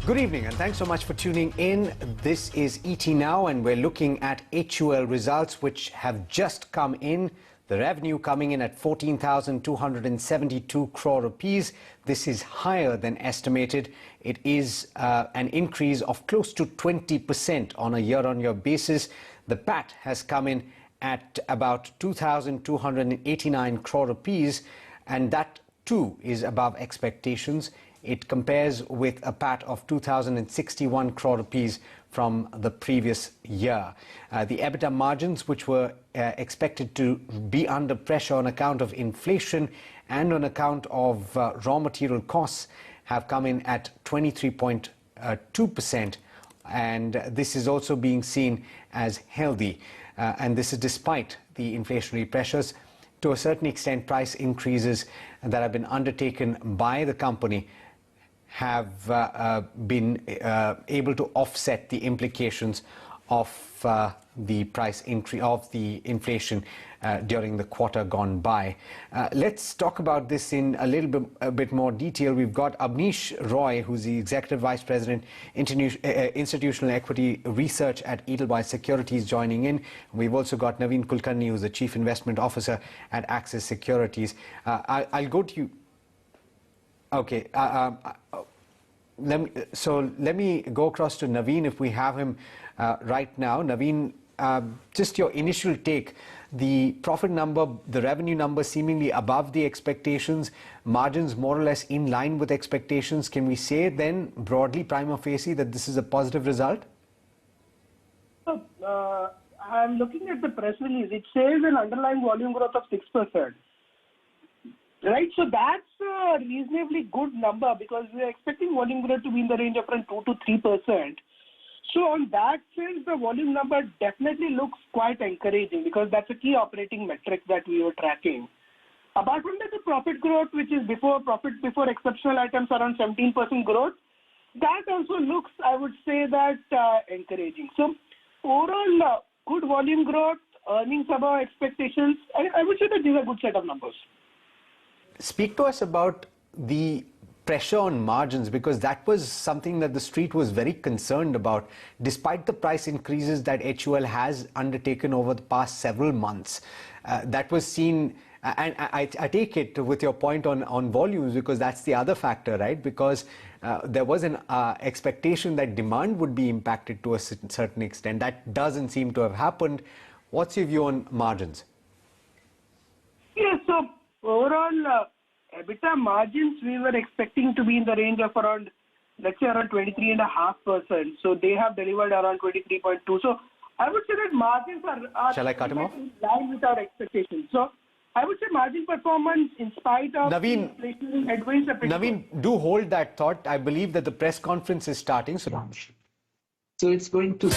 Good evening and thanks so much for tuning in. This is ET Now and we're looking at HUL results which have just come in. The revenue coming in at 14,272 crore rupees. This is higher than estimated. It is an increase of close to 20% on a year-on-year basis. The PAT has come in at about 2,289 crore rupees, and that too is above expectations. It compares with a PAT of 2,061 crore rupees from the previous year. The EBITDA margins, which were expected to be under pressure on account of inflation and on account of raw material costs, have come in at 23.2%, and this is also being seen as healthy. And this is despite the inflationary pressures. To a certain extent, price increases that have been undertaken by the company have been able to offset the implications of the price increase of the inflation during the quarter gone by. Let's talk about this in a bit more detail. We've got Abneesh Roy, who's the Executive Vice President, Institutional Equity Research at Edelweiss Securities, joining in. We've also got Naveen Kulkarni, who's the Chief Investment Officer at Axis Securities. I'll go to you. Okay, let me go across to Naveen if we have him right now. Naveen, just your initial take. The profit number, the revenue number seemingly above the expectations, margins more or less in line with expectations. Can we say then broadly prima facie that this is a positive result? I'm looking at the press release. It says an underlying volume growth of 6%. Right, so that's a reasonably good number because we are expecting volume growth to be in the range of around 2 to 3%. So on that sense, the volume number definitely looks quite encouraging because that's a key operating metric that we were tracking. Apart from that, the profit growth, which is profit before exceptional items, around 17% growth, that also looks, I would say, that encouraging. So overall, good volume growth, earnings above expectations. I would say that these are a good set of numbers. Speak to us about the pressure on margins, because that was something that the street was very concerned about, despite the price increases that HUL has undertaken over the past several months. That was seen, and I take it with your point on volumes, because that's the other factor, right? Because there was an expectation that demand would be impacted to a certain extent. That doesn't seem to have happened. What's your view on margins? Yeah, so overall, EBITDA margins we were expecting to be in the range of around, let's say, around 23.5%. So they have delivered around 23.2. So I would say that margins are Shall I cut him off? In line with our expectations. So I would say margin performance, in spite of inflationary headwinds. Naveen, do hold that thought. I believe that the press conference is starting. So it's going to